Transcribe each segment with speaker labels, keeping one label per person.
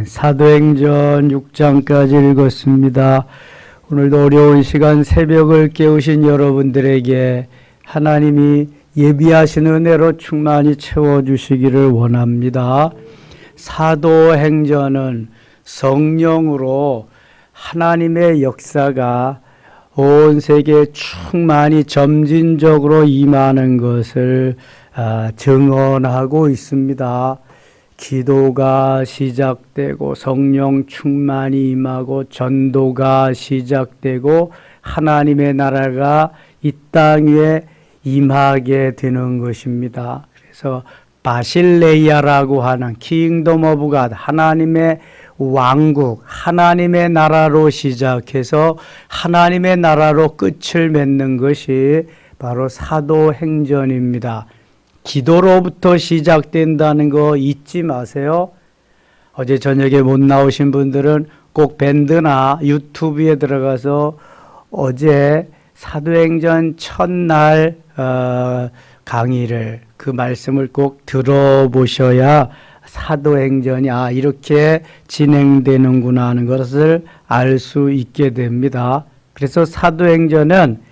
Speaker 1: 사도행전 6장까지 읽었습니다. 오늘도 어려운 시간 새벽을 깨우신 여러분들에게 하나님이 예비하신 은혜로 충만히 채워주시기를 원합니다. 사도행전은 성령으로 하나님의 역사가 온 세계에 충만히 점진적으로 임하는 것을 증언하고 있습니다. 기도가 시작되고 성령 충만이 임하고 전도가 시작되고 하나님의 나라가 이 땅 위에 임하게 되는 것입니다. 그래서 바실레이아라고 하는 킹덤 오브 갓, 하나님의 왕국, 하나님의 나라로 시작해서 하나님의 나라로 끝을 맺는 것이 바로 사도행전입니다. 기도로부터 시작된다는 거 잊지 마세요. 어제 저녁에 못 나오신 분들은 꼭 밴드나 유튜브에 들어가서 어제 사도행전 첫날 강의를, 그 말씀을 꼭 들어보셔야 사도행전이 이렇게 진행되는구나 하는 것을 알 수 있게 됩니다. 그래서 사도행전은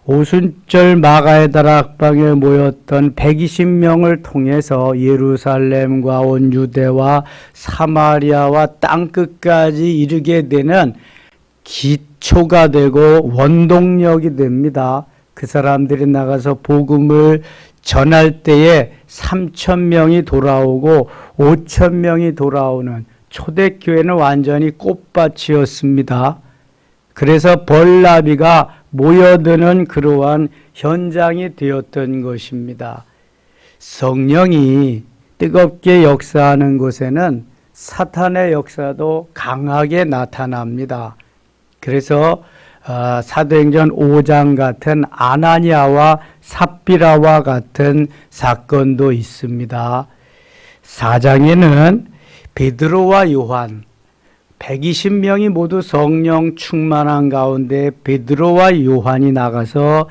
Speaker 1: 오순절 마가의 다락방에 모였던 120명을 통해서 예루살렘과 온 유대와 사마리아와 땅끝까지 이르게 되는 기초가 되고 원동력이 됩니다. 그 사람들이 나가서 복음을 전할 때에 3,000명이 돌아오고 5,000명이 돌아오는 초대교회는 완전히 꽃밭이었습니다. 그래서 벌나비가 모여드는 그러한 현장이 되었던 것입니다. 성령이 뜨겁게 역사하는 곳에는 사탄의 역사도 강하게 나타납니다. 그래서 사도행전 5장 같은 아나니아와 삽비라와 같은 사건도 있습니다. 4장에는 베드로와 요한 120명이 모두 성령 충만한 가운데 베드로와 요한이 나가서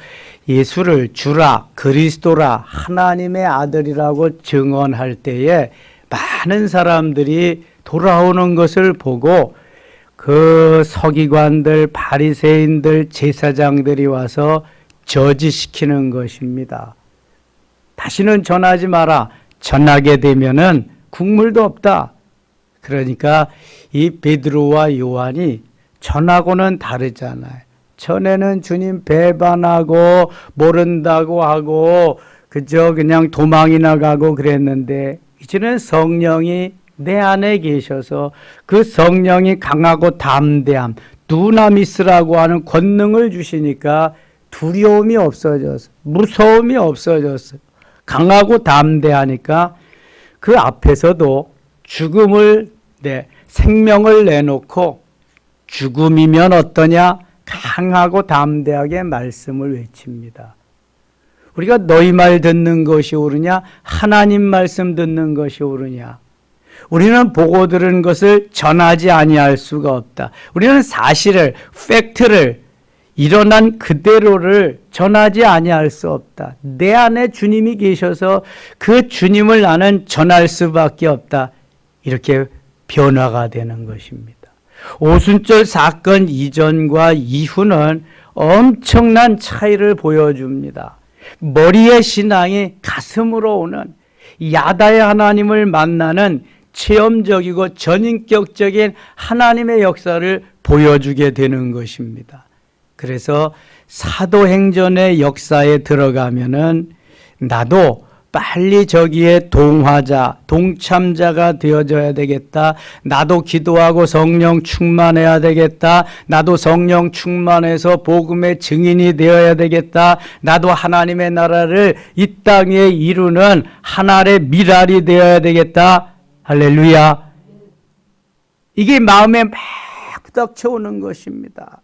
Speaker 1: 예수를 주라, 그리스도라, 하나님의 아들이라고 증언할 때에 많은 사람들이 돌아오는 것을 보고 그 서기관들, 바리새인들, 제사장들이 와서 저지시키는 것입니다. 다시는 전하지 마라. 전하게 되면은 국물도 없다. 그러니까 이 베드로와 요한이 전하고는 다르잖아요. 전에는 주님 배반하고 모른다고 하고 그저 그냥 도망이나 가고 그랬는데 이제는 성령이 내 안에 계셔서 그 성령이 강하고 담대함, 두나미스라고 하는 권능을 주시니까 두려움이 없어졌어. 무서움이 없어졌어. 강하고 담대하니까 그 앞에서도 죽음을 생명을 내놓고 죽음이면 어떠냐? 강하고 담대하게 말씀을 외칩니다. 우리가 너희 말 듣는 것이 옳으냐? 하나님 말씀 듣는 것이 옳으냐? 우리는 보고 들은 것을 전하지 아니할 수가 없다. 우리는 사실을, 팩트를, 일어난 그대로를 전하지 아니할 수 없다. 내 안에 주님이 계셔서 그 주님을 나는 전할 수밖에 없다. 이렇게 변화가 되는 것입니다. 오순절 사건 이전과 이후는 엄청난 차이를 보여줍니다. 머리의 신앙이 가슴으로 오는 야다의 하나님을 만나는 체험적이고 전인격적인 하나님의 역사를 보여주게 되는 것입니다. 그래서 사도행전의 역사에 들어가면은 나도 빨리 저기에 동화자, 동참자가 되어져야 되겠다. 나도 기도하고 성령 충만해야 되겠다. 나도 성령 충만해서 복음의 증인이 되어야 되겠다. 나도 하나님의 나라를 이 땅에 이루는 하나의 미랄이 되어야 되겠다. 할렐루야. 이게 마음에 막 부닥쳐오는 것입니다.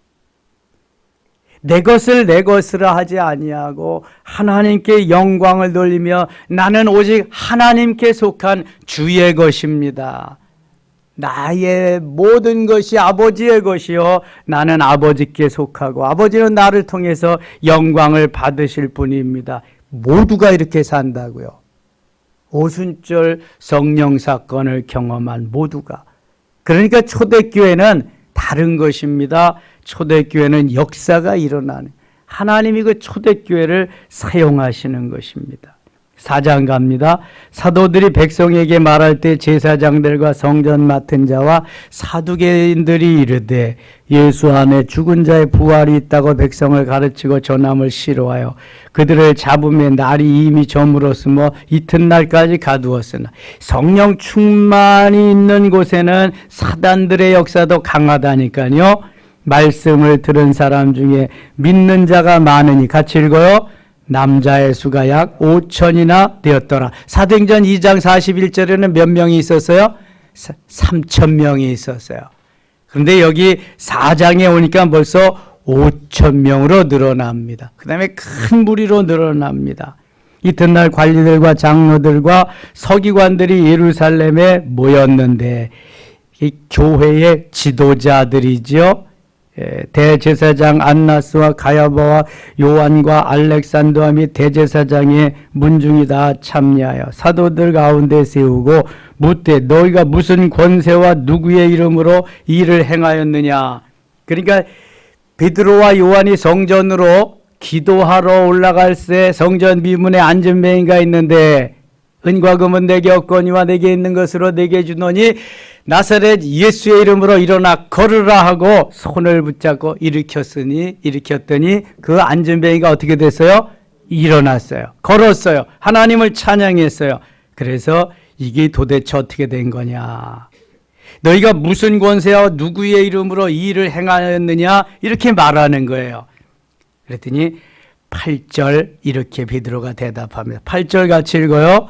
Speaker 1: 내 것을 내 것으로 하지 아니하고 하나님께 영광을 돌리며 나는 오직 하나님께 속한 주의 것입니다. 나의 모든 것이 아버지의 것이요 나는 아버지께 속하고 아버지는 나를 통해서 영광을 받으실 분입니다. 모두가 이렇게 산다고요. 오순절 성령 사건을 경험한 모두가 그러니까 초대교회는 다른 것입니다. 초대교회는 역사가 일어나는, 하나님이 그 초대교회를 사용하시는 것입니다. 4장 갑니다. 사도들이 백성에게 말할 때 제사장들과 성전 맡은 자와 사두개인들이 이르되 예수 안에 죽은 자의 부활이 있다고 백성을 가르치고 전함을 싫어하여 그들을 잡음에 날이 이미 저물었으며 이튿날까지 가두었으나 성령 충만이 있는 곳에는 사단들의 역사도 강하다니까요. 말씀을 들은 사람 중에 믿는 자가 많으니, 같이 읽어요. 남자의 수가 약 5천이나 되었더라. 사도행전 2장 41절에는 몇 명이 있었어요? 3,000명이 있었어요. 그런데 여기 4장에 오니까 벌써 5,000명으로 늘어납니다. 그 다음에 큰 무리로 늘어납니다. 이튿날 관리들과 장로들과 서기관들이 예루살렘에 모였는데, 이 교회의 지도자들이죠. 대제사장 안나스와 가야바와 요한과 알렉산더와 및 대제사장의 문중이 다 참여하여 사도들 가운데 세우고 묻되 너희가 무슨 권세와 누구의 이름으로 일을 행하였느냐. 그러니까 베드로와 요한이 성전으로 기도하러 올라갈 때 성전 비문에 앉은 맹인가 있는데 은과 금은 내게 없거니와 내게 있는 것으로 내게 주노니 나사렛 예수의 이름으로 일어나 걸으라 하고 손을 붙잡고 일으켰더니 그 앉은 뱅이가 어떻게 됐어요? 일어났어요. 걸었어요. 하나님을 찬양했어요. 그래서 이게 도대체 어떻게 된 거냐? 너희가 무슨 권세와 누구의 이름으로 이 일을 행하였느냐? 이렇게 말하는 거예요. 그랬더니 8절 이렇게 베드로가 대답합니다. 8절 같이 읽어요.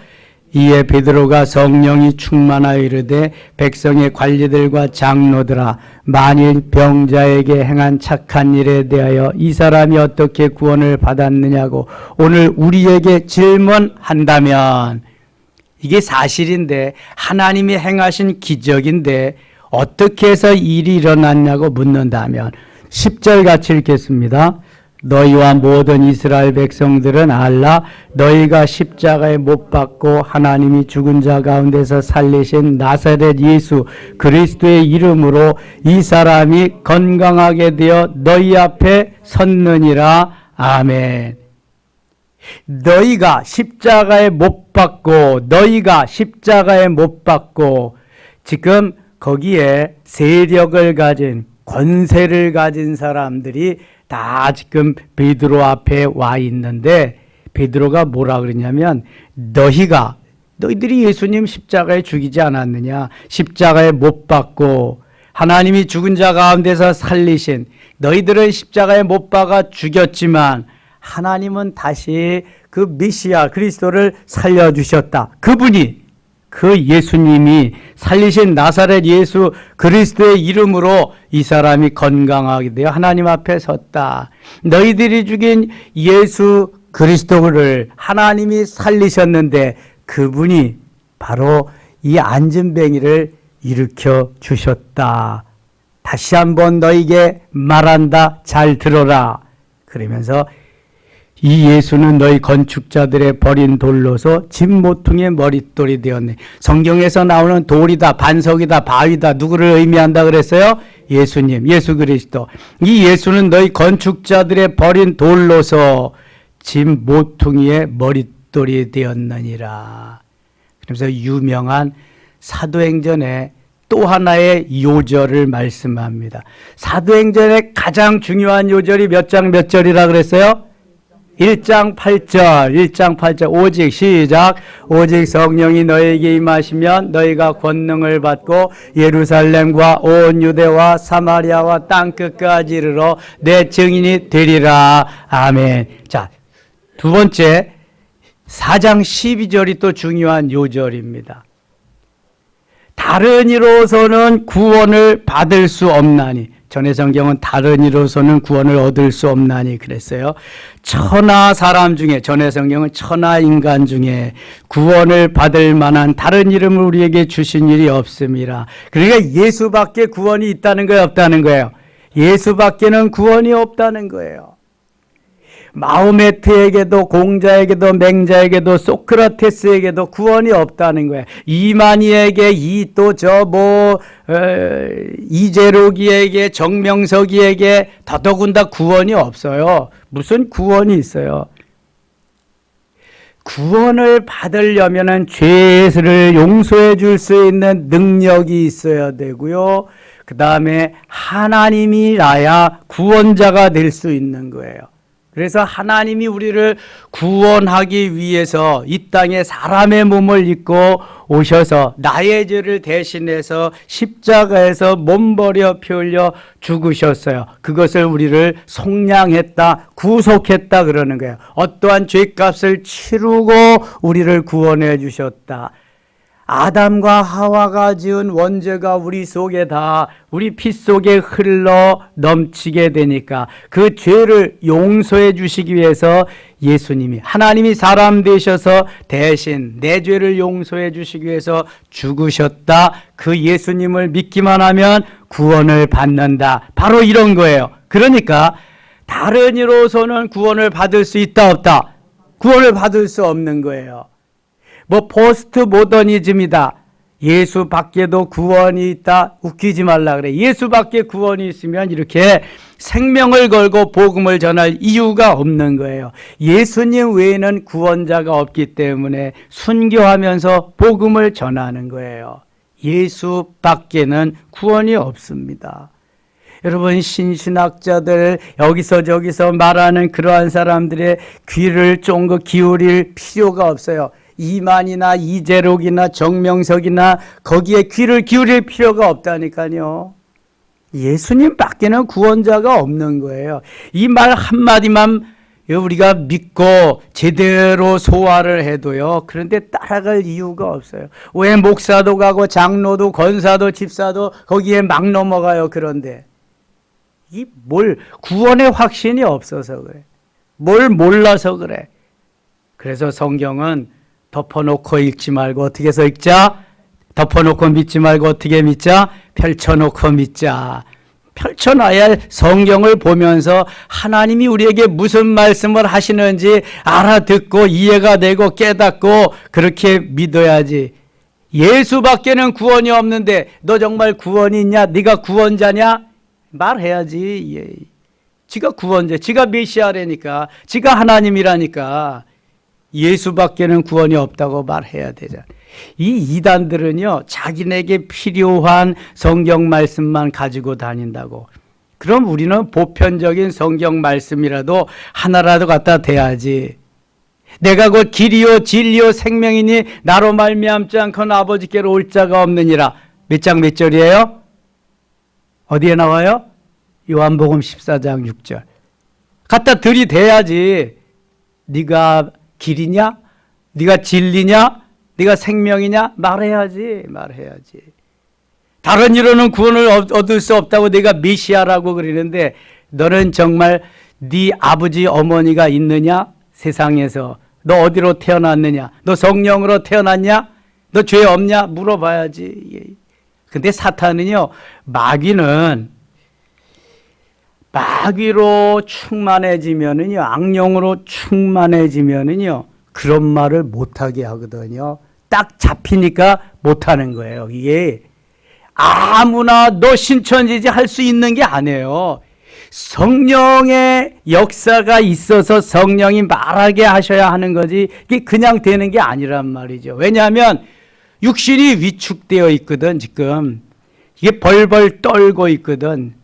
Speaker 1: 이에 베드로가 성령이 충만하여 이르되 백성의 관리들과 장로들아, 만일 병자에게 행한 착한 일에 대하여 이 사람이 어떻게 구원을 받았느냐고 오늘 우리에게 질문한다면, 이게 사실인데 하나님이 행하신 기적인데 어떻게 해서 일이 일어났냐고 묻는다면 10절 같이 읽겠습니다. 너희와 모든 이스라엘 백성들은 알라. 너희가 십자가에 못 박고 하나님이 죽은 자 가운데서 살리신 나사렛 예수 그리스도의 이름으로 이 사람이 건강하게 되어 너희 앞에 섰느니라. 아멘. 너희가 십자가에 못 박고, 너희가 십자가에 못 박고, 지금 거기에 세력을 가진, 권세를 가진 사람들이 다 지금 베드로 앞에 와 있는데, 베드로가 뭐라 그러냐면, 너희들이 예수님 십자가에 죽이지 않았느냐? 십자가에 못 박고 하나님이 죽은 자 가운데서 살리신, 너희들은 십자가에 못 박아 죽였지만 하나님은 다시 그 메시아 그리스도를 살려주셨다. 그분이, 그 예수님이 살리신 나사렛 예수 그리스도의 이름으로 이 사람이 건강하게 되어 하나님 앞에 섰다. 너희들이 죽인 예수 그리스도를 하나님이 살리셨는데 그분이 바로 이 안진뱅이를 일으켜 주셨다. 다시 한번 너희에게 말한다. 잘 들어라. 그러면서 이 예수는 너희 건축자들의 버린 돌로서 진모퉁이의 머릿돌이 되었네. 성경에서 나오는 돌이다, 반석이다, 바위다, 누구를 의미한다 그랬어요? 예수님, 예수 그리스도. 이 예수는 너희 건축자들의 버린 돌로서 진모퉁이의 머릿돌이 되었느니라. 그래서 유명한 사도행전의 또 하나의 요절을 말씀합니다. 사도행전의 가장 중요한 요절이 몇 장 몇 절이라 그랬어요? 1장 8절, 1장 8절, 오직 시작. 오직 성령이 너에게 임하시면 너희가 권능을 받고 예루살렘과 온 유대와 사마리아와 땅끝까지 이르러 내 증인이 되리라. 아멘. 자, 두 번째 4장 12절이 또 중요한 요절입니다. 다른 이로서는 구원을 받을 수 없나니, 전에 성경은 다른 이로서는 구원을 얻을 수 없나니 그랬어요. 천하 사람 중에, 전에 성경은 천하 인간 중에 구원을 받을 만한 다른 이름을 우리에게 주신 일이 없습니다. 그러니까 예수밖에 구원이 있다는 거예요, 없다는 거예요? 예수밖에는 구원이 없다는 거예요. 마호메트에게도 공자에게도 맹자에게도 소크라테스에게도 구원이 없다는 거예요. 이만희에게 이재록이에게 정명석이에게 더더군다 구원이 없어요. 무슨 구원이 있어요? 구원을 받으려면 죄를 용서해 줄 수 있는 능력이 있어야 되고요. 그 다음에 하나님이라야 구원자가 될 수 있는 거예요. 그래서 하나님이 우리를 구원하기 위해서 이 땅에 사람의 몸을 입고 오셔서 나의 죄를 대신해서 십자가에서 몸버려 피 흘려 죽으셨어요. 그것을 우리를 속량했다, 구속했다 그러는 거예요. 어떠한 죄값을 치르고 우리를 구원해 주셨다. 아담과 하와가 지은 원죄가 우리 속에 다 우리 피 속에 흘러 넘치게 되니까 그 죄를 용서해 주시기 위해서 예수님이 하나님이 사람 되셔서 대신 내 죄를 용서해 주시기 위해서 죽으셨다. 그 예수님을 믿기만 하면 구원을 받는다. 바로 이런 거예요. 그러니까 다른 이로서는 구원을 받을 수 있다 없다? 구원을 받을 수 없는 거예요. 포스트 모더니즘이다. 예수 밖에도 구원이 있다. 웃기지 말라 그래. 예수 밖에 구원이 있으면 이렇게 생명을 걸고 복음을 전할 이유가 없는 거예요. 예수님 외에는 구원자가 없기 때문에 순교하면서 복음을 전하는 거예요. 예수 밖에는 구원이 없습니다. 여러분, 신신학자들 여기서 저기서 말하는 그러한 사람들의 귀를 쫑긋 기울일 필요가 없어요. 이만이나 이재록이나 정명석이나 거기에 귀를 기울일 필요가 없다니까요. 예수님 밖에는 구원자가 없는 거예요. 이 말 한마디만 우리가 믿고 제대로 소화를 해도요. 그런데 따라갈 이유가 없어요. 왜 목사도 가고 장로도 권사도 집사도 거기에 막 넘어가요. 그런데 구원의 확신이 없어서 그래. 뭘 몰라서 그래. 그래서 성경은 덮어놓고 읽지 말고 어떻게 해서 읽자? 덮어놓고 믿지 말고 어떻게 믿자? 펼쳐놓고 믿자. 펼쳐놔야 성경을 보면서 하나님이 우리에게 무슨 말씀을 하시는지 알아듣고 이해가 되고 깨닫고 그렇게 믿어야지. 예수밖에는 구원이 없는데 너 정말 구원이 있냐? 네가 구원자냐? 말해야지. 지가 구원자, 지가 메시아라니까, 지가 하나님이라니까. 예수밖에는 구원이 없다고 말해야 되잖아요. 이 이단들은요, 자기네게 필요한 성경 말씀만 가지고 다닌다고. 그럼 우리는 보편적인 성경 말씀이라도 하나라도 갖다 대야지. 내가 곧 길이요 진리요 생명이니 나로 말미암지 않고는 아버지께로 올 자가 없느니라. 몇 장 몇 절이에요? 어디에 나와요? 요한복음 14장 6절. 갖다 들이대야지. 네가 길이냐? 네가 진리냐? 네가 생명이냐? 말해야지. 다른 이로는 구원을 얻을 수 없다고 네가 메시아라고 그러는데 너는 정말 네 아버지 어머니가 있느냐? 세상에서. 너 어디로 태어났느냐? 너 성령으로 태어났냐? 너 죄 없냐? 물어봐야지. 근데 사탄은요, 마귀로 충만해지면은요, 악령으로 충만해지면은요, 그런 말을 못하게 하거든요. 딱 잡히니까 못하는 거예요. 이게 아무나 너 신천지지 할 수 있는 게 아니에요. 성령의 역사가 있어서 성령이 말하게 하셔야 하는 거지, 이게 그냥 되는 게 아니란 말이죠. 왜냐하면 육신이 위축되어 있거든, 지금. 이게 벌벌 떨고 있거든.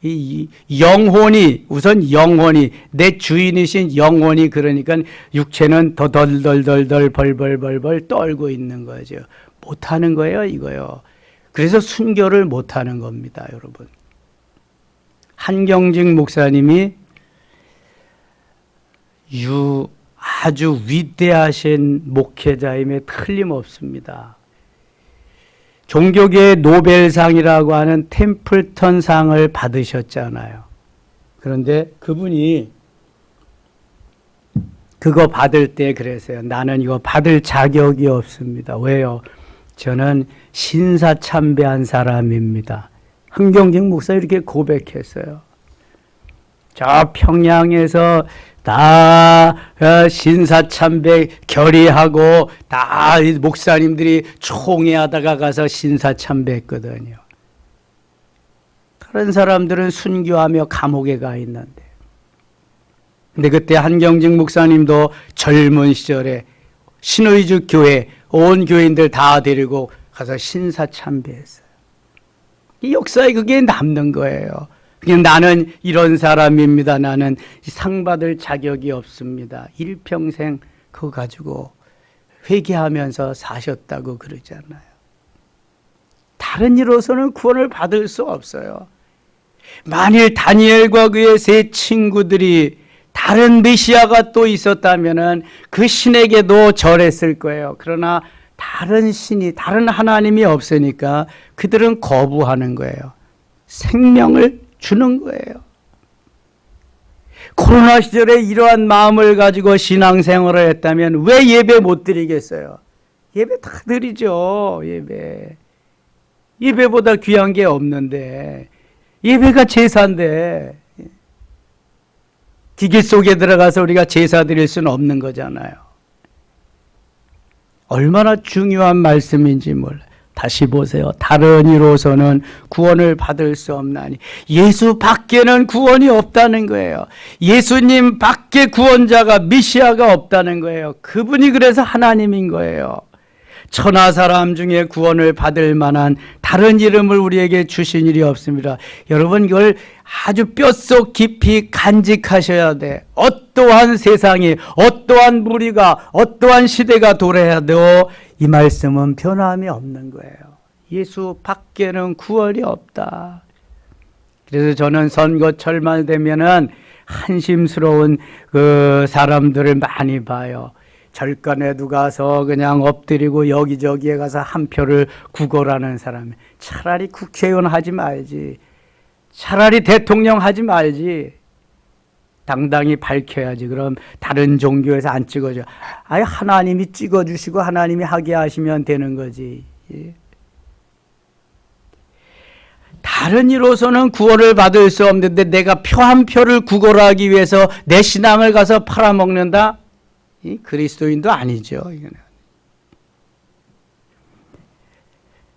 Speaker 1: 이 영혼이, 우선 영혼이, 내 주인이신 영혼이, 그러니까 육체는 더 덜덜덜덜 벌벌 떨고 있는 거죠. 못하는 거예요, 이거요. 그래서 순교를 못하는 겁니다, 여러분. 한경직 목사님이 아주 위대하신 목회자임에 틀림없습니다. 종교계의 노벨상이라고 하는 템플턴 상을 받으셨잖아요. 그런데 그분이 그거 받을 때 그랬어요. 나는 이거 받을 자격이 없습니다. 왜요? 저는 신사참배한 사람입니다. 한경직 목사 이렇게 고백했어요. 저 평양에서 다 신사참배 결의하고 다 목사님들이 총회하다가 가서 신사참배했거든요. 그런 사람들은 순교하며 감옥에 가 있는데, 근데 그때 한경직 목사님도 젊은 시절에 신의주 교회 온 교인들 다 데리고 가서 신사참배했어요. 이 역사에 그게 남는 거예요. 그냥 나는 이런 사람입니다. 나는 상 받을 자격이 없습니다. 일평생 그거 가지고 회개하면서 사셨다고 그러잖아요. 다른 이로서는 구원을 받을 수 없어요. 만일 다니엘과 그의 세 친구들이 다른 메시아가 또 있었다면 그 신에게도 절했을 거예요. 그러나 다른 신이, 다른 하나님이 없으니까 그들은 거부하는 거예요. 생명을 주는 거예요. 코로나 시절에 이러한 마음을 가지고 신앙생활을 했다면 왜 예배 못 드리겠어요? 예배 다 드리죠. 예배보다 귀한 게 없는데, 예배가 제사인데 기계 속에 들어가서 우리가 제사 드릴 수는 없는 거잖아요. 얼마나 중요한 말씀인지 몰라요. 다시 보세요. 다른 이로서는 구원을 받을 수 없나니, 예수 밖에는 구원이 없다는 거예요. 예수님 밖에 구원자가, 메시아가 없다는 거예요. 그분이 그래서 하나님인 거예요. 천하 사람 중에 구원을 받을 만한 다른 이름을 우리에게 주신 일이 없습니다. 여러분, 이걸 아주 뼛속 깊이 간직하셔야 돼. 어떠한 세상이, 어떠한 무리가, 어떠한 시대가 돌아도 이 말씀은 변함이 없는 거예요. 예수 밖에는 구원이 없다. 그래서 저는 선거철만 되면은 한심스러운 그 사람들을 많이 봐요. 절간에도 가서 그냥 엎드리고 여기저기에 가서 한 표를 구걸하는 사람. 차라리 국회의원 하지 말지. 차라리 대통령 하지 말지. 당당히 밝혀야지. 그럼 다른 종교에서 안 찍어줘. 아예 하나님이 찍어주시고 하나님이 하게 하시면 되는 거지. 다른 이로서는 구원을 받을 수 없는데 내가 표 한 표를 구걸하기 위해서 내 신앙을 가서 팔아먹는다? 이 그리스도인도 아니죠. 이거는.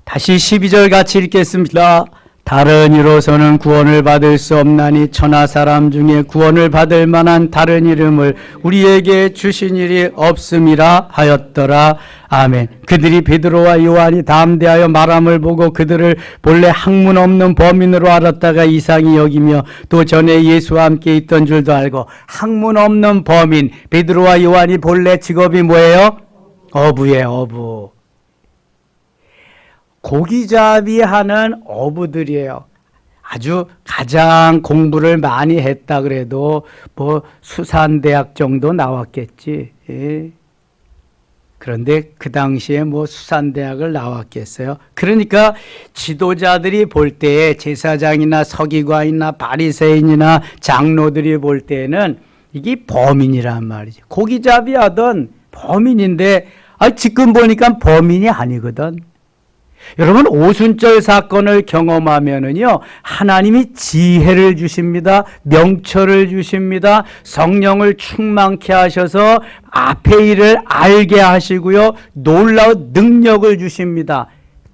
Speaker 1: 다시 12절 같이 읽겠습니다. 다른 이로서는 구원을 받을 수 없나니 천하 사람 중에 구원을 받을 만한 다른 이름을 우리에게 주신 일이 없음이라 하였더라. 아멘. 그들이 베드로와 요한이 담대하여 말함을 보고 그들을 본래 학문 없는 범인으로 알았다가 이상히 여기며 또 전에 예수와 함께 있던 줄도 알고. 학문 없는 범인, 베드로와 요한이 본래 직업이 뭐예요? 어부예요. 어부. 고기잡이 하는 어부들이에요. 아주 가장 공부를 많이 했다 그래도 뭐 수산대학 정도 나왔겠지. 예. 그런데 그 당시에 뭐 수산대학을 나왔겠어요. 그러니까 지도자들이 볼 때에, 제사장이나 서기관이나 바리새인이나 장로들이 볼 때에는 이게 범인이란 말이지. 고기잡이 하던 범인인데 지금 보니까 범인이 아니거든. 여러분, 오순절 사건을 경험하면은요, 하나님이 지혜를 주십니다. 명철을 주십니다. 성령을 충만케 하셔서 앞의 일을 알게 하시고요, 놀라운 능력을 주십니다.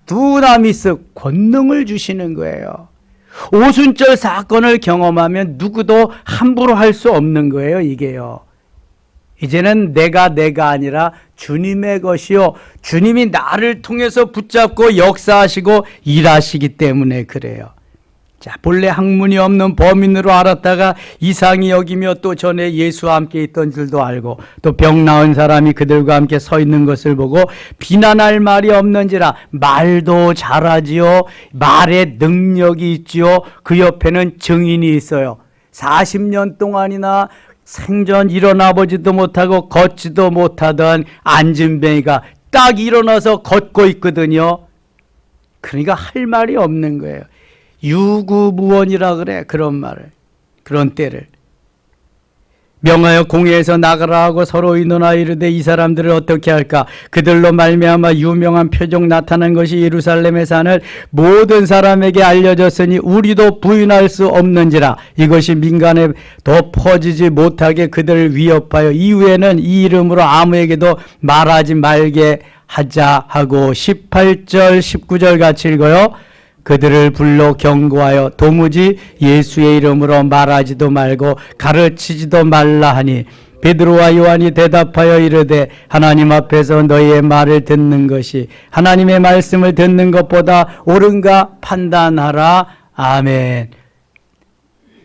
Speaker 1: 두나미스, 권능을 주시는 거예요. 오순절 사건을 경험하면 누구도 함부로 할 수 없는 거예요, 이게요. 이제는 내가 아니라 주님의 것이요, 주님이 나를 통해서 붙잡고 역사하시고 일하시기 때문에 그래요. 자, 본래 학문이 없는 범인으로 알았다가 이상히 여기며 또 전에 예수와 함께 있던 줄도 알고 또 병 나은 사람이 그들과 함께 서 있는 것을 보고 비난할 말이 없는지라. 말도 잘하지요. 말에 능력이 있지요. 그 옆에는 증인이 있어요. 40년 동안이나 생전 일어나 보지도 못하고 걷지도 못하던 안진뱅이가 딱 일어나서 걷고 있거든요. 그러니까 할 말이 없는 거예요. 유구무원이라 그래. 그런 말을, 그런 때를. 명하여 공회에서 나가라 하고 서로 의논하여 이르되 이 사람들을 어떻게 할까? 그들로 말미암아 유명한 표적 나타난 것이 예루살렘에 사는 모든 사람에게 알려졌으니 우리도 부인할 수 없는지라. 이것이 민간에 더 퍼지지 못하게 그들을 위협하여 이후에는 이 이름으로 아무에게도 말하지 말게 하자 하고 18절 19절 같이 읽어요. 그들을 불러 경고하여 도무지 예수의 이름으로 말하지도 말고 가르치지도 말라 하니 베드로와 요한이 대답하여 이르되 하나님 앞에서 너희의 말을 듣는 것이 하나님의 말씀을 듣는 것보다 옳은가 판단하라. 아멘.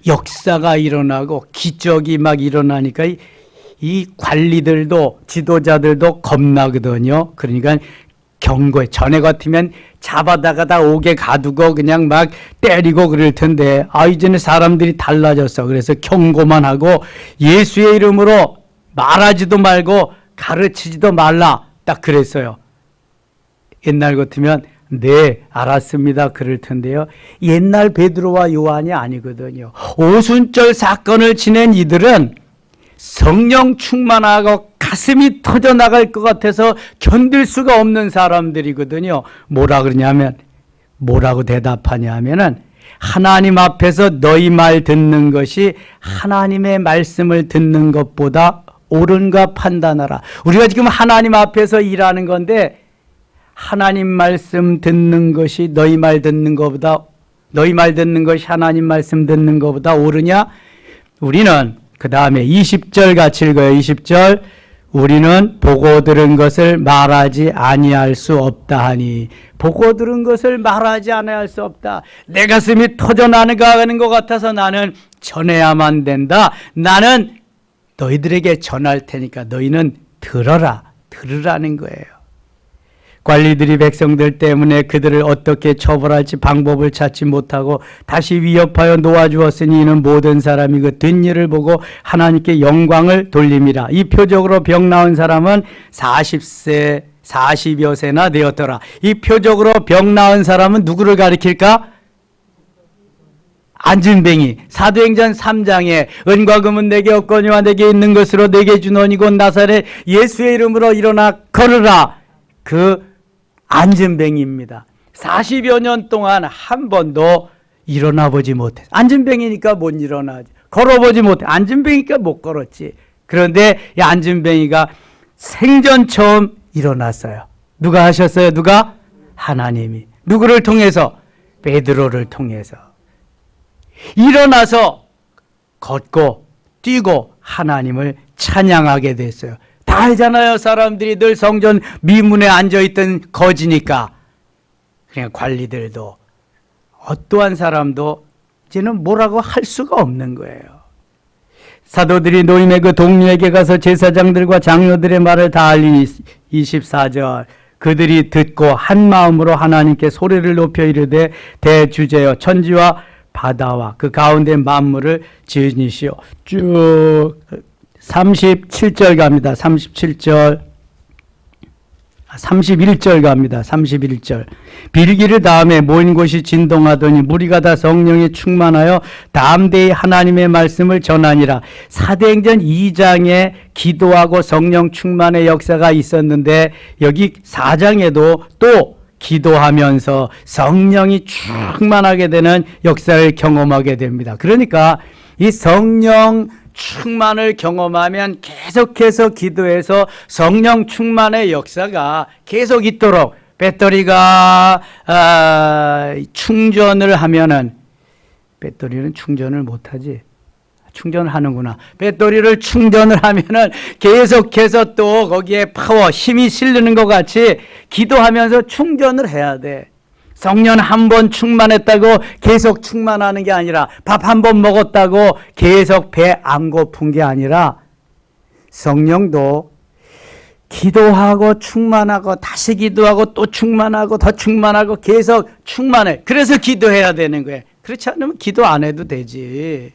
Speaker 1: 역사가 일어나고 기적이 막 일어나니까 이 관리들도 지도자들도 겁나거든요. 그러니까 경고해. 전에 같으면 잡아다가 옥에 가두고 그냥 막 때리고 그럴 텐데 이제는 사람들이 달라졌어. 그래서 경고만 하고 예수의 이름으로 말하지도 말고 가르치지도 말라. 딱 그랬어요. 옛날 같으면 네 알았습니다 그럴 텐데요. 옛날 베드로와 요한이 아니거든요. 오순절 사건을 지낸 이들은 성령 충만하고 가슴이 터져나갈 것 같아서 견딜 수가 없는 사람들이거든요. 뭐라고 대답하냐면은 하나님 앞에서 너희 말 듣는 것이 하나님의 말씀을 듣는 것보다 옳은가 판단하라. 우리가 지금 하나님 앞에서 일하는 건데 하나님 말씀 듣는 것이 너희 말 듣는 것이 하나님 말씀 듣는 것보다 옳으냐? 우리는 그 다음에 20절 같이 읽어요. 20절 우리는 보고 들은 것을 말하지 아니할 수 없다 하니 보고 들은 것을 말하지 아니할 수 없다. 내 가슴이 터져나가는 것 같아서 나는 전해야만 된다. 나는 너희들에게 전할 테니까 너희는 들으라는 거예요. 관리들이 백성들 때문에 그들을 어떻게 처벌할지 방법을 찾지 못하고 다시 위협하여 놓아주었으니 이는 모든 사람이 그 뒷일을 보고 하나님께 영광을 돌림이라. 이 표적으로 병 나은 사람은 40여 세나 되었더라. 이 표적으로 병 나은 사람은 누구를 가리킬까? 안진뱅이. 사도행전 3장에 은과 금은 내게 없거니와 내게 있는 것으로 내게 주노니 곧 나사렛 예수의 이름으로 일어나 걸으라. 그 안진뱅이입니다. 40여 년 동안 한 번도 일어나 보지 못해. 안진뱅이니까 못 일어나지. 걸어보지 못해. 안진뱅이니까 못 걸었지. 그런데 이 안진뱅이가 생전 처음 일어났어요. 누가 하셨어요? 누가? 하나님이. 누구를 통해서? 베드로를 통해서. 일어나서 걷고 뛰고 하나님을 찬양하게 됐어요. 다 알잖아요. 사람들이 늘 성전 미문에 앉아있던 거지니까. 그냥 관리들도 어떠한 사람도 이제는 뭐라고 할 수가 없는 거예요. 사도들이 노임의 그 동료에게 가서 제사장들과 장로들의 말을 다 알리니 24절 그들이 듣고 한 마음으로 하나님께 소리를 높여 이르되 대주제여 천지와 바다와 그 가운데 만물을 지으시오. 쭉 37절 갑니다. 31절 갑니다. 31절. 빌기를 다음에 모인 곳이 진동하더니 무리가 다 성령에 충만하여 담대히 하나님의 말씀을 전하니라. 사도행전 2장에 기도하고 성령 충만의 역사가 있었는데 여기 4장에도 또 기도하면서 성령이 충만하게 되는 역사를 경험하게 됩니다. 그러니까 이 성령 충만을 경험하면 계속해서 기도해서 성령 충만의 역사가 계속 있도록 배터리가 충전을 하면은 배터리는 충전을 못하지. 충전을 하는구나. 배터리를 충전을 하면은 계속해서 또 거기에 파워, 힘이 실리는 것 같이 기도하면서 충전을 해야 돼. 성령 한 번 충만했다고 계속 충만하는 게 아니라 밥 한 번 먹었다고 계속 배 안 고픈 게 아니라 성령도 기도하고 충만하고 다시 기도하고 또 충만하고 더 충만하고 계속 충만해. 그래서 기도해야 되는 거예요. 그렇지 않으면 기도 안 해도 되지.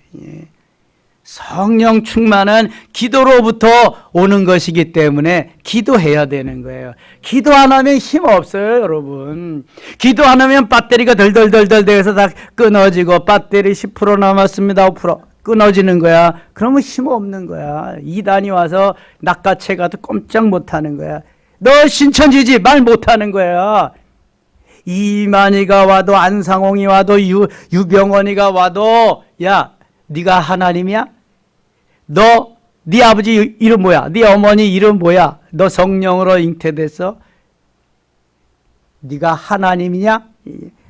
Speaker 1: 성령 충만은 기도로부터 오는 것이기 때문에 기도해야 되는 거예요. 기도 안 하면 힘 없어요, 여러분. 기도 안 하면 배터리가 덜덜덜덜 돼서 다 끊어지고 배터리 10% 남았습니다, 5%. 끊어지는 거야. 그러면 힘 없는 거야. 이단이 와서 낚아채 가도 꼼짝 못하는 거야. 너 신천지지 말 못하는 거야. 이만희가 와도 안상홍이 와도 유병원이가 와도 야 네가 하나님이야? 네 아버지 이름 뭐야? 네 어머니 이름 뭐야? 너 성령으로 잉태됐어? 네가 하나님이냐?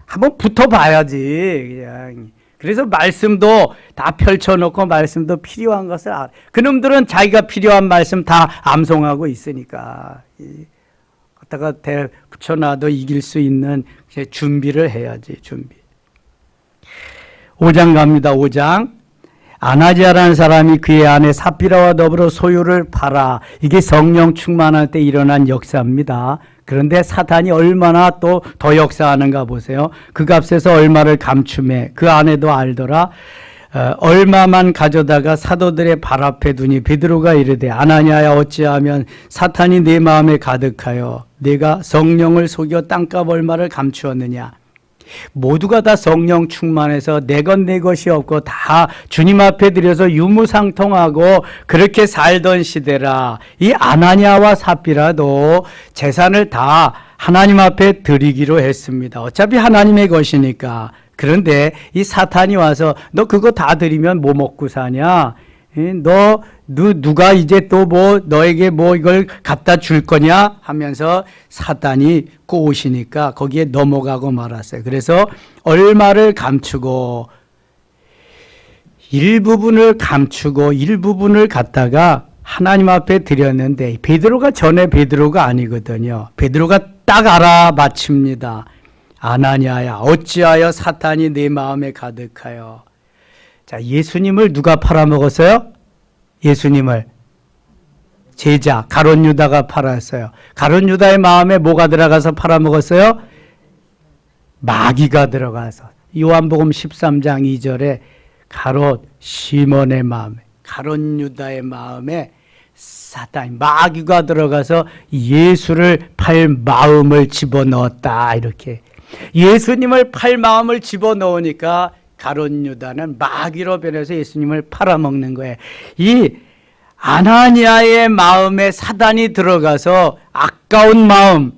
Speaker 1: 한번 붙어봐야지 그냥. 그래서 말씀도 다 펼쳐놓고 말씀도 필요한 것을 알아. 그놈들은 자기가 필요한 말씀 다 암송하고 있으니까 갖다가 붙여놔도 이길 수 있는 준비를 해야지. 준비. 5장 갑니다. 5장. 아나니아라는 사람이 그의 아내 삽비라와 더불어 소유를 팔아. 이게 성령 충만할 때 일어난 역사입니다. 그런데 사탄이 얼마나 또 더 역사하는가 보세요. 그 값에서 얼마를 감춤해. 그 아내도 알더라. 얼마만 가져다가 사도들의 발 앞에 두니 베드로가 이르되 아나니아야 어찌하면 사탄이 내 마음에 가득하여 내가 성령을 속여 땅값 얼마를 감추었느냐. 모두가 다 성령 충만해서 내 것이 없고 다 주님 앞에 드려서 유무상통하고 그렇게 살던 시대라. 이 아나니아와 삽비라도 재산을 다 하나님 앞에 드리기로 했습니다. 어차피 하나님의 것이니까. 그런데 이 사탄이 와서 너 그거 다 드리면 뭐 먹고 사냐? 누가 이제 또 너에게 이걸 갖다 줄 거냐? 하면서 사탄이 꼬우시니까 거기에 넘어가고 말았어요. 그래서 얼마를 감추고 일부분을 감추고 일부분을 갖다가 하나님 앞에 드렸는데 베드로가 전에 베드로가 아니거든요. 베드로가 딱 알아맞힙니다. 아나니아야 어찌하여 사탄이 내 마음에 가득하여. 자, 예수님을 누가 팔아먹었어요? 예수님을 제자 가룟 유다가 팔았어요. 가룟 유다의 마음에 뭐가 들어가서 팔아먹었어요? 마귀가 들어가서. 요한복음 13장 2절에 가롯 시몬의 마음에 가룟 유다의 마음에 사탄 마귀가 들어가서 예수를 팔 마음을 집어넣었다. 이렇게 예수님을 팔 마음을 집어넣으니까 가룟 유다는 마귀로 변해서 예수님을 팔아먹는 거예요. 이 아나니아의 마음에 사단이 들어가서 아까운 마음,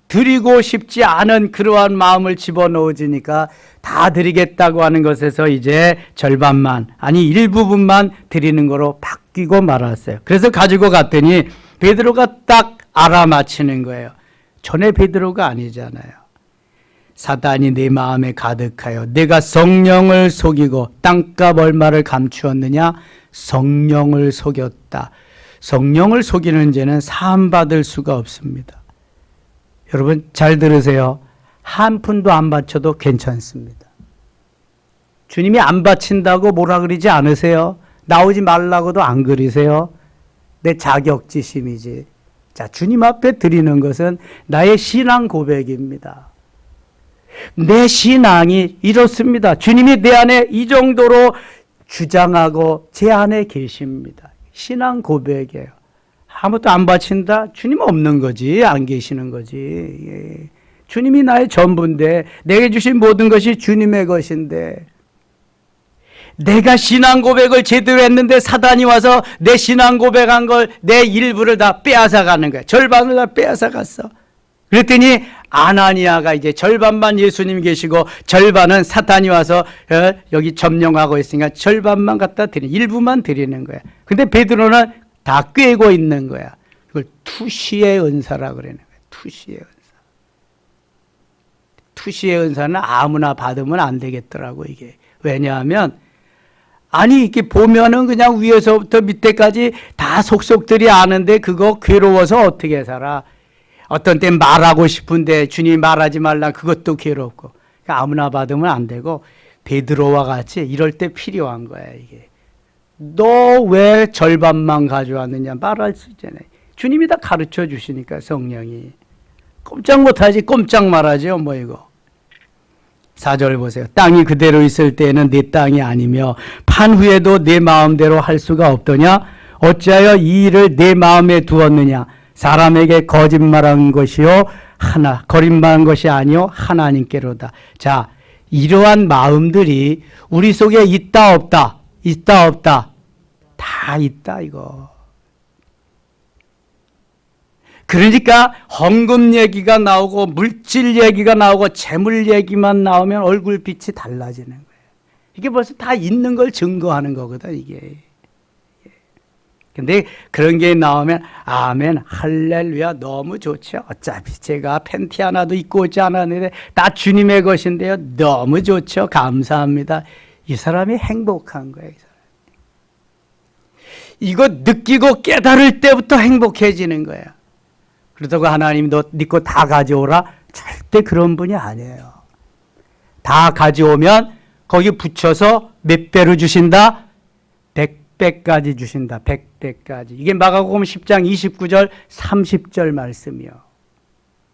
Speaker 1: 드리고 싶지 않은 그러한 마음을 집어넣어지니까 다 드리겠다고 하는 것에서 이제 절반만, 아니 일부분만 드리는 거로 바뀌고 말았어요. 그래서 가지고 갔더니 베드로가 딱 알아맞히는 거예요. 전에 베드로가 아니잖아요. 사단이 내 마음에 가득하여 내가 성령을 속이고 땅값 얼마를 감추었느냐? 성령을 속였다. 성령을 속이는 죄는 사함받을 수가 없습니다. 여러분 잘 들으세요. 한 푼도 안 바쳐도 괜찮습니다. 주님이 안 바친다고 뭐라 그러지 않으세요? 나오지 말라고도 안 그러세요? 내 자격지심이지. 자, 주님 앞에 드리는 것은 나의 신앙 고백입니다. 내 신앙이 이렇습니다. 주님이 내 안에 이 정도로 주장하고 제 안에 계십니다. 신앙 고백이에요. 아무것도 안 바친다? 주님 없는 거지. 안 계시는 거지. 예. 주님이 나의 전부인데 내게 주신 모든 것이 주님의 것인데 내가 신앙 고백을 제대로 했는데 사단이 와서 내 신앙 고백한 걸 내 일부를 다 빼앗아 가는 거야. 절반을 다 빼앗아 갔어. 그랬더니 아나니아가 이제 절반만 예수님 계시고 절반은 사탄이 와서 여기 점령하고 있으니까 절반만 갖다 드리는, 일부만 드리는 거야. 근데 베드로는 다 꿰고 있는 거야. 그걸 투시의 은사라고 그러는 거야. 투시의 은사. 투시의 은사는 아무나 받으면 안 되겠더라고 이게. 왜냐하면 아니 이렇게 보면은 그냥 위에서부터 밑에까지 다 속속들이 아는데 그거 괴로워서 어떻게 살아? 어떤 때 말하고 싶은데 주님이 말하지 말라 그것도 괴롭고. 그러니까 아무나 받으면 안 되고 베드로와 같이 이럴 때 필요한 거야 이게. 너 왜 절반만 가져왔느냐 말할 수 있잖아요. 주님이 다 가르쳐 주시니까 성령이. 꼼짝 못하지 꼼짝 말하죠 뭐 이거. 4절 보세요. 땅이 그대로 있을 때에는 내 땅이 아니며 판 후에도 내 마음대로 할 수가 없더냐? 어찌하여 이 일을 내 마음에 두었느냐? 사람에게 거짓말한 것이요 거짓말한 것이 아니요 하나님께로다. 자, 이러한 마음들이 우리 속에 있다 없다? 있다 없다? 다 있다 이거. 그러니까 헌금 얘기가 나오고 물질 얘기가 나오고 재물 얘기만 나오면 얼굴빛이 달라지는 거예요. 이게 벌써 다 있는 걸 증거하는 거거든 이게. 근데 그런 게 나오면 아멘 할렐루야 너무 좋죠. 어차피 제가 팬티 하나도 입고 오지 않았는데 다 주님의 것인데요. 너무 좋죠. 감사합니다. 이 사람이 행복한 거예요. 이 사람. 이거 느끼고 깨달을 때부터 행복해지는 거예요. 그렇다고 하나님 너 네 거 다 가져오라? 절대 그런 분이 아니에요. 다 가져오면 거기 붙여서 몇 배로 주신다? 100배까지 주신다. 100배까지. 이게 마가복음 10장 29절 30절 말씀이요.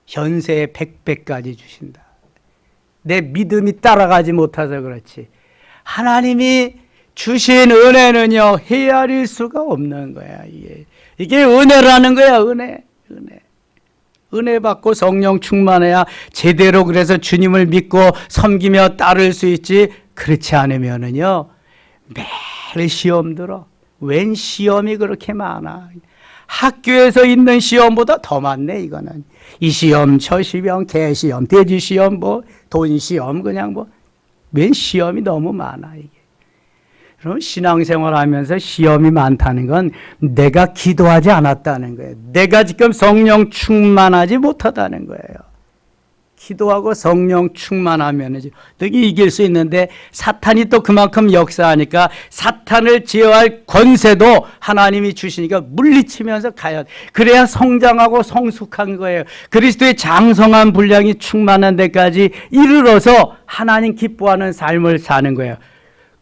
Speaker 1: 현세에 100배까지 주신다. 내 믿음이 따라가지 못해서 그렇지. 하나님이 주신 은혜는요 헤아릴 수가 없는 거야. 이게 은혜라는 거야. 은혜. 은혜 받고 성령 충만해야 제대로 그래서 주님을 믿고 섬기며 따를 수 있지. 그렇지 않으면은요 매일 시험 들어. 웬 시험이 그렇게 많아. 학교에서 있는 시험보다 더 많네 이거는. 이 시험 저 시험 개 시험 돼지 시험 뭐 돈 시험 그냥 뭐 웬 시험이 너무 많아 이게. 그럼 신앙생활 하면서 시험이 많다는 건 내가 기도하지 않았다는 거예요. 내가 지금 성령 충만하지 못하다는 거예요. 기도하고 성령 충만하면 어떻게 이길 수 있는데 사탄이 또 그만큼 역사하니까 사탄을 제어할 권세도 하나님이 주시니까 물리치면서 가야 돼. 그래야 성장하고 성숙한 거예요. 그리스도의 장성한 분량이 충만한 데까지 이르러서 하나님 기뻐하는 삶을 사는 거예요.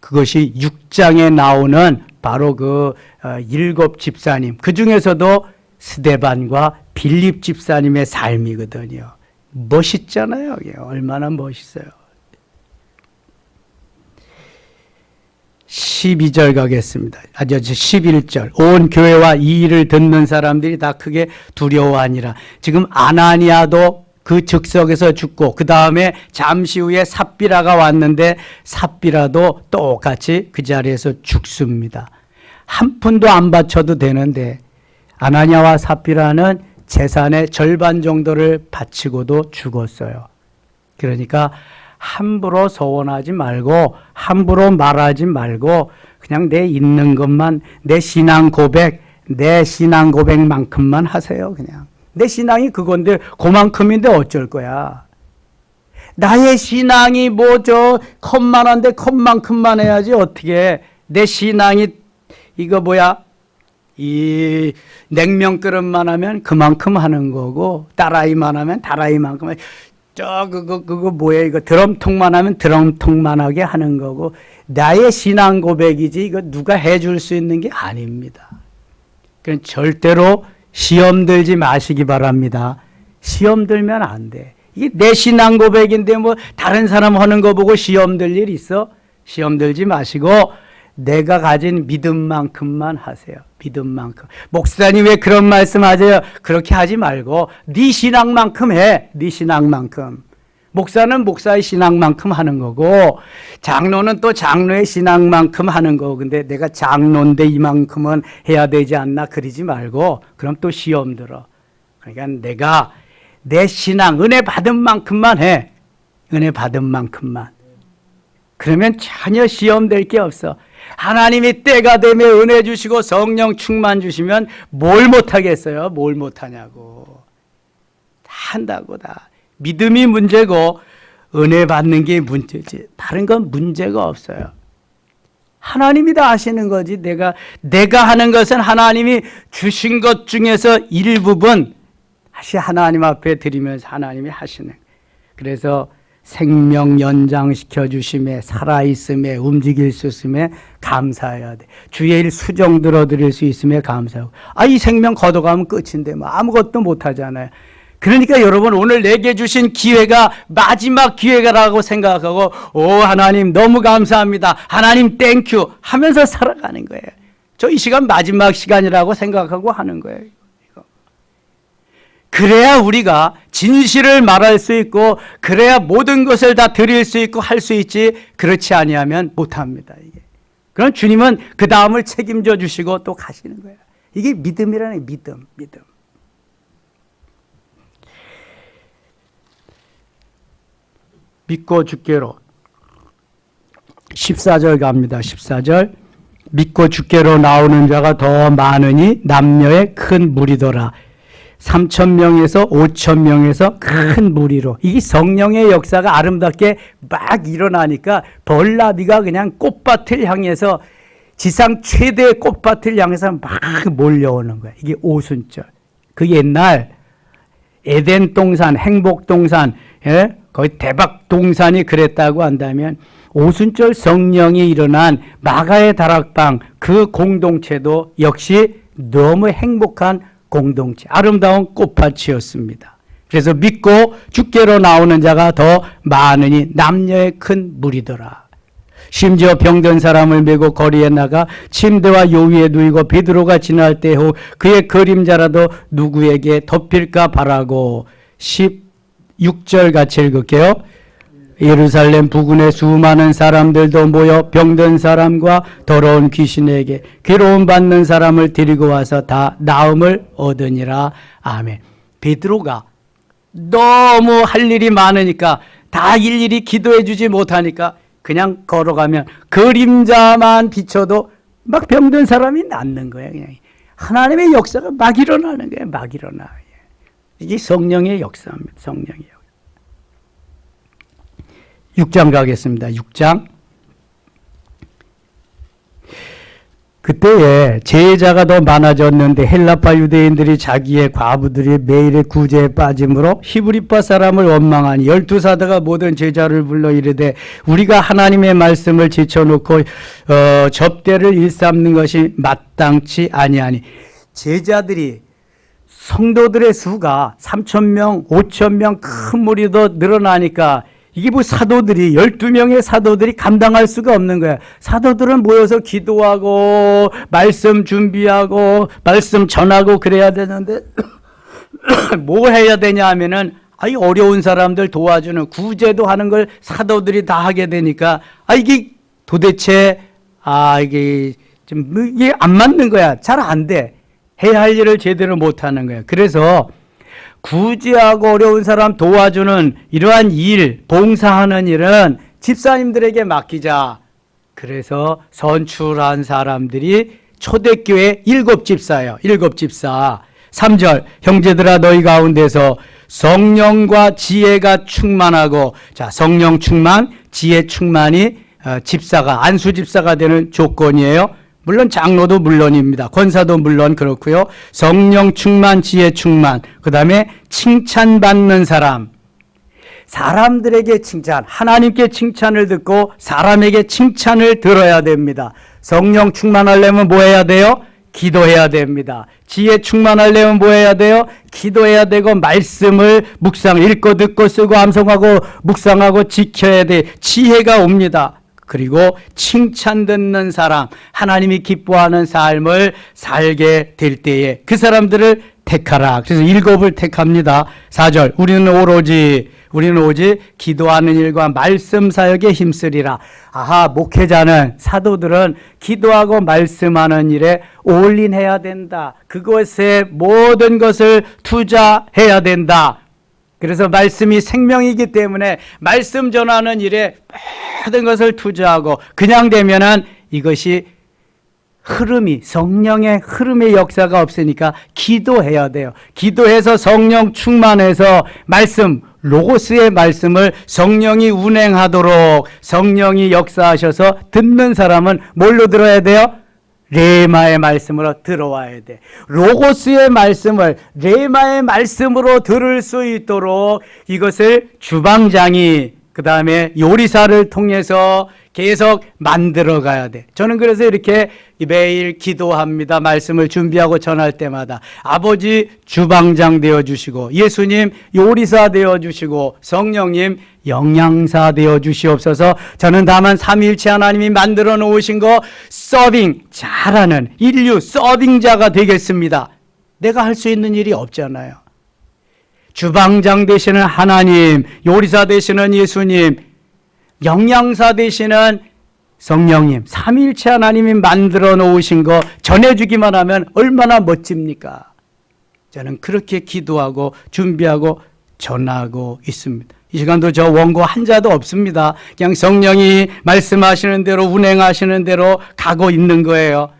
Speaker 1: 그것이 6장에 나오는 바로 그 7 집사님, 그 중에서도 스데반과 빌립 집사님의 삶이거든요. 멋있잖아요. 얼마나 멋있어요. 12절 가겠습니다. 11절. 온 교회와 이 일을 듣는 사람들이 다 크게 두려워하니라. 지금 아나니아도 그 즉석에서 죽고 그 다음에 잠시 후에 삽비라가 왔는데 삽비라도 똑같이 그 자리에서 죽습니다. 한 푼도 안 바쳐도 되는데 아나니아와 삽비라는 재산의 절반 정도를 바치고도 죽었어요. 그러니까 함부로 소원하지 말고 함부로 말하지 말고 그냥 내 있는 것만 내 신앙 고백만큼만 하세요. 그냥. 내 신앙이 그건데 그만큼인데 어쩔 거야. 나의 신앙이 뭐 저 컵만한데 컵만큼만 해야지 어떻게. 내 신앙이 이거 뭐야 이 냉면 그릇만 하면 그만큼 하는 거고 딸아이만 하면 딸아이만큼 그거 뭐야 이거 드럼통만 하면 드럼통만 하게 하는 거고 나의 신앙 고백이지 이거 누가 해줄 수 있는 게 아닙니다. 그러니까 절대로 시험 들지 마시기 바랍니다. 시험 들면 안 돼. 이게 내 신앙 고백인데 뭐 다른 사람 하는 거 보고 시험 들 일 있어? 시험 들지 마시고 내가 가진 믿음만큼만 하세요. 믿음만큼. 목사님 왜 그런 말씀 하세요? 그렇게 하지 말고 네 신앙만큼 해. 네 신앙만큼. 목사는 목사의 신앙만큼 하는 거고 장로는 또 장로의 신앙만큼 하는 거고 근데 내가 장로인데 이만큼은 해야 되지 않나 그러지 말고 그럼 또 시험 들어. 그러니까 내가 내 신앙 은혜 받은 만큼만 해. 은혜 받은 만큼만. 그러면 전혀 시험 될 게 없어. 하나님이 때가 되면 은혜 주시고 성령 충만 주시면 뭘 못하겠어요? 뭘 못하냐고. 다 한다고 다. 믿음이 문제고 은혜 받는 게 문제지. 다른 건 문제가 없어요. 하나님이 다 하시는 거지. 내가 하는 것은 하나님이 주신 것 중에서 일부분 다시 하나님 앞에 드리면서 하나님이 하시는. 그래서 생명 연장시켜 주심에 살아있음에 움직일 수 있음에 감사해야 돼. 주의 일 수정 들어드릴 수 있음에 감사하고 이 생명 걷어가면 끝인데 뭐 아무것도 못하잖아요. 그러니까 여러분 오늘 내게 주신 기회가 마지막 기회라고 생각하고 하나님 너무 감사합니다. 하나님 땡큐 하면서 살아가는 거예요. 저 이 시간 마지막 시간이라고 생각하고 하는 거예요. 그래야 우리가 진실을 말할 수 있고 그래야 모든 것을 다 드릴 수 있고 할 수 있지 그렇지 아니하면 못합니다. 이게. 그럼 주님은 그 다음을 책임져 주시고 또 가시는 거예요. 이게 믿음이라는 믿음. 믿고 주께로 14절 갑니다. 14절 믿고 주께로 나오는 자가 더 많으니 남녀의 큰 무리더라. 3,000명에서 5,000명에서 큰 무리로. 이 성령의 역사가 아름답게 막 일어나니까 벌나비가 그냥 꽃밭을 향해서 지상 최대의 꽃밭을 향해서 막 몰려오는 거야. 이게 오순절. 그 옛날 에덴 동산, 행복 동산, 거의 대박 동산이 그랬다고 한다면 오순절 성령이 일어난 마가의 다락방 그 공동체도 역시 너무 행복한 공동체, 아름다운 꽃밭이었습니다. 그래서 믿고 주께로 나오는 자가 더 많으니 남녀의 큰 무리더라. 심지어 병든 사람을 메고 거리에 나가 침대와 요위에 누이고 베드로가 지날 때후 그의 그림자라도 누구에게 덮일까 바라고. 16절 같이 읽을게요. 예루살렘 부근에 수많은 사람들도 모여 병든 사람과 더러운 귀신에게 괴로움 받는 사람을 데리고 와서 다 나음을 얻으니라. 아멘. 베드로가 너무 할 일이 많으니까 다 일일이 기도해 주지 못하니까 그냥 걸어가면 그림자만 비춰도 막 병든 사람이 낫는 거예요. 그냥 하나님의 역사가 막 일어나는 거예요. 막 일어나. 이게 성령의 역사입니다. 성령의 역사. 6장 가겠습니다. 6장. 그때에 제자가 더 많아졌는데 헬라파 유대인들이 자기의 과부들이 매일의 구제에 빠짐으로 히브리파 사람을 원망하니 12사도가 모든 제자를 불러 이르되 우리가 하나님의 말씀을 제쳐놓고 접대를 일삼는 것이 마땅치 아니하니. 제자들이 성도들의 수가 3,000명, 5,000명 큰 무리도 늘어나니까 이게 뭐 사도들이 12명의 사도들이 감당할 수가 없는 거야. 사도들은 모여서 기도하고 말씀 준비하고 말씀 전하고 그래야 되는데 뭐 해야 되냐 하면은 이 어려운 사람들 도와주는 구제도 하는 걸 사도들이 다 하게 되니까 이게 도대체 이게 좀 이게 안 맞는 거야. 잘 안 돼. 해야 할 일을 제대로 못 하는 거야. 그래서 구제하고 어려운 사람 도와주는 이러한 일, 봉사하는 일은 집사님들에게 맡기자. 그래서 선출한 사람들이 초대교회 7집사예요. 7집사. 3절 형제들아 너희 가운데서 성령과 지혜가 충만하고. 자, 성령 충만, 지혜 충만이 집사가 안수집사가 되는 조건이에요. 물론 장로도 물론입니다. 권사도 물론 그렇고요. 성령 충만, 지혜 충만. 그 다음에 칭찬받는 사람. 사람들에게 칭찬, 하나님께 칭찬을 듣고 사람에게 칭찬을 들어야 됩니다. 성령 충만하려면 뭐 해야 돼요? 기도해야 됩니다. 지혜 충만하려면 뭐 해야 돼요? 기도해야 되고 말씀을 읽고 듣고 쓰고 암송하고 묵상하고 지켜야 돼. 지혜가 옵니다. 그리고 칭찬 듣는 사람, 하나님이 기뻐하는 삶을 살게 될 때에 그 사람들을 택하라. 그래서 7을 택합니다. 4절 우리는 오직 기도하는 일과 말씀 사역에 힘쓰리라. 목회자는, 사도들은 기도하고 말씀하는 일에 올인해야 된다. 그것에 모든 것을 투자해야 된다. 그래서 말씀이 생명이기 때문에 말씀 전하는 일에 모든 것을 투자하고 그냥 되면은 이것이 성령의 흐름의 역사가 없으니까 기도해야 돼요. 기도해서 성령 충만해서 로고스의 말씀을 성령이 운행하도록 성령이 역사하셔서 듣는 사람은 뭘로 들어야 돼요? 레마의 말씀으로 들어와야 돼. 로고스의 말씀을 레마의 말씀으로 들을 수 있도록 이것을 주방장이 그 다음에 요리사를 통해서 계속 만들어 가야 돼. 저는 그래서 이렇게 매일 기도합니다. 말씀을 준비하고 전할 때마다 아버지 주방장 되어주시고 예수님 요리사 되어주시고 성령님 영양사 되어주시옵소서. 저는 다만 삼위일체 하나님이 만들어 놓으신 거 서빙 잘하는 인류 서빙자가 되겠습니다. 내가 할 수 있는 일이 없잖아요. 주방장 되시는 하나님, 요리사 되시는 예수님, 영양사 되시는 성령님, 삼위일체 하나님이 만들어 놓으신 거 전해주기만 하면 얼마나 멋집니까? 저는 그렇게 기도하고 준비하고 전하고 있습니다. 이 시간도 저 원고 한 자도 없습니다. 그냥 성령이 말씀하시는 대로 운행하시는 대로 가고 있는 거예요.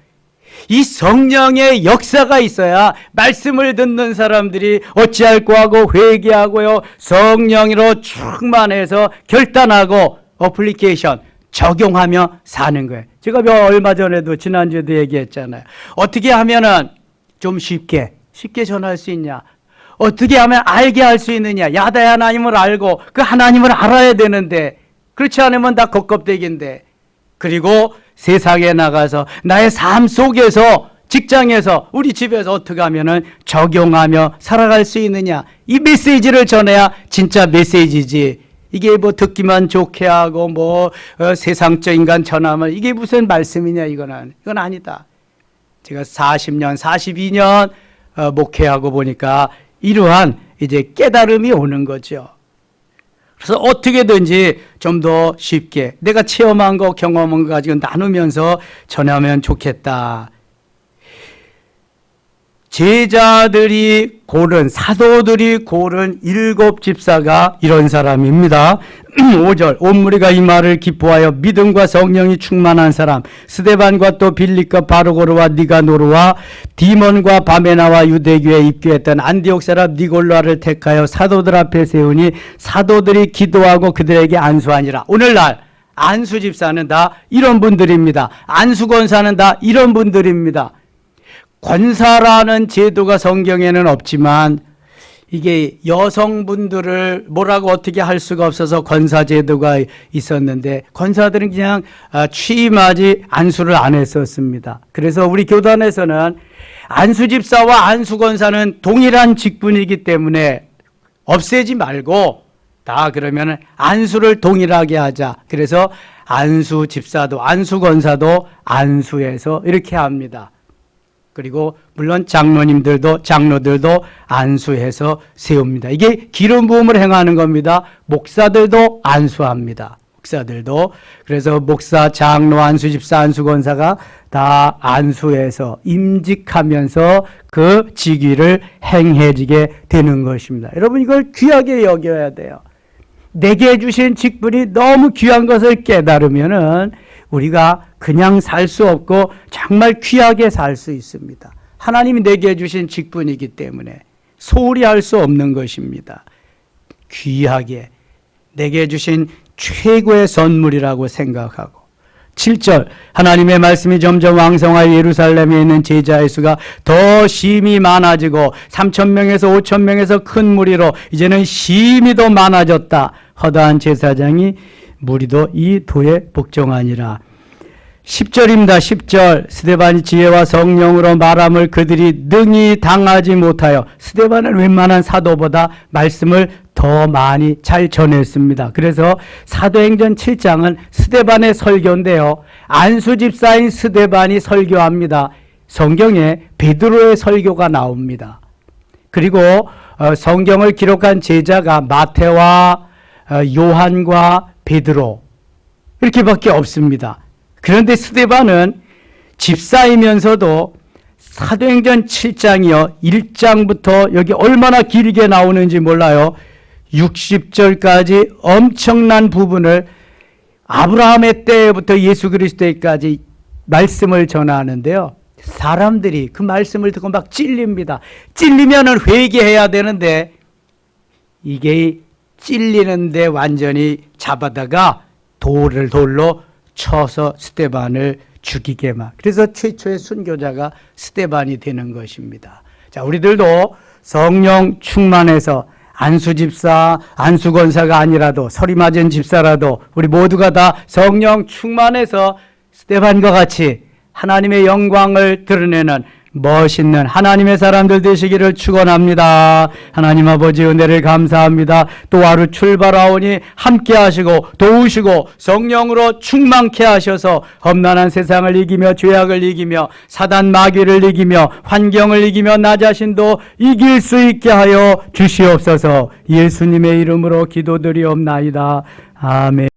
Speaker 1: 이 성령의 역사가 있어야 말씀을 듣는 사람들이 어찌할꼬 하고 회개하고요, 성령으로 충만해서 결단하고 어플리케이션 적용하며 사는 거예요. 제가 얼마 전에도 지난주에도 얘기했잖아요. 어떻게 하면은 좀 쉽게 전할 수 있냐, 어떻게 하면 알게 할 수 있느냐. 야다의 하나님을 알고 그 하나님을 알아야 되는데, 그렇지 않으면 다 겉껍데기인데. 그리고 세상에 나가서 나의 삶 속에서, 직장에서, 우리 집에서 어떻게 하면은 적용하며 살아갈 수 있느냐. 이 메시지를 전해야 진짜 메시지지. 이게 뭐 듣기만 좋게 하고 세상적인 간 전하면 이게 무슨 말씀이냐. 이건 아니다. 제가 40년, 42년 목회하고 보니까 이러한 이제 깨달음이 오는 거죠. 그래서 어떻게든지 좀 더 쉽게 내가 체험한 거, 경험한 거 가지고 나누면서 전하면 좋겠다. 제자들이 고른, 사도들이 고른 7 집사가 이런 사람입니다. 5절, 온 무리가 이 말을 기뻐하여 믿음과 성령이 충만한 사람, 스데반과 또 빌립과 바르고르와 니가노르와 디몬과 바메나와 유대교에 입교했던 안디옥 사람 니골라를 택하여 사도들 앞에 세우니 사도들이 기도하고 그들에게 안수하니라. 오늘날 안수 집사는 다 이런 분들입니다. 안수 권사는 다 이런 분들입니다. 권사라는 제도가 성경에는 없지만 이게 여성분들을 뭐라고 어떻게 할 수가 없어서 권사 제도가 있었는데, 권사들은 그냥 취임하지 안수를 안 했었습니다. 그래서 우리 교단에서는 안수 집사와 안수 권사는 동일한 직분이기 때문에 없애지 말고 다 그러면 안수를 동일하게 하자. 그래서 안수 집사도 안수 권사도 안수해서 이렇게 합니다. 그리고 물론 장로들도 안수해서 세웁니다. 이게 기름 부음을 행하는 겁니다. 목사들도 안수합니다. 목사들도. 그래서 목사, 장로, 안수 집사, 안수 권사가 다 안수해서 임직하면서 그 직위를 행해지게 되는 것입니다. 여러분, 이걸 귀하게 여겨야 돼요. 내게 주신 직분이 너무 귀한 것을 깨달으면은 우리가 그냥 살 수 없고 정말 귀하게 살 수 있습니다. 하나님이 내게 주신 직분이기 때문에 소홀히 할 수 없는 것입니다. 귀하게 내게 주신 최고의 선물이라고 생각하고. 7절, 하나님의 말씀이 점점 왕성하여 예루살렘에 있는 제자의 수가 더 심히 많아지고 3,000명에서 5,000명에서 큰 무리로 이제는 심히 더 많아졌다. 허다한 제사장이 무리도 이 도에 복종하니라. 10절입니다. 10절, 스데반이 지혜와 성령으로 말함을 그들이 능히 당하지 못하여. 스데반은 웬만한 사도보다 말씀을 더 많이 잘 전했습니다. 그래서 사도행전 7장은 스데반의 설교인데요, 안수 집사인 스데반이 설교합니다. 성경에 베드로의 설교가 나옵니다. 그리고 성경을 기록한 제자가 마태와 요한과 베드로 이렇게밖에 없습니다. 그런데 스데반은 집사이면서도 사도행전 7장이요, 1장부터 여기 얼마나 길게 나오는지 몰라요. 60절까지 엄청난 부분을 아브라함의 때부터 예수 그리스도까지 말씀을 전하는데요, 사람들이 그 말씀을 듣고 막 찔립니다. 찔리면은 회개해야 되는데 이게 찔리는데 완전히 잡아다가 돌로 쳐서 스데반을 죽이게 막. 그래서 최초의 순교자가 스데반이 되는 것입니다. 자, 우리들도 성령 충만해서 안수 집사, 안수 권사가 아니라도 서리 맞은 집사라도 우리 모두가 다 성령 충만해서 스데반과 같이 하나님의 영광을 드러내는 멋있는 하나님의 사람들 되시기를 축원합니다. 하나님 아버지, 은혜를 감사합니다. 또 하루 출발하오니 함께 하시고 도우시고 성령으로 충만케 하셔서 험난한 세상을 이기며 죄악을 이기며 사단 마귀를 이기며 환경을 이기며 나 자신도 이길 수 있게 하여 주시옵소서. 예수님의 이름으로 기도드리옵나이다. 아멘.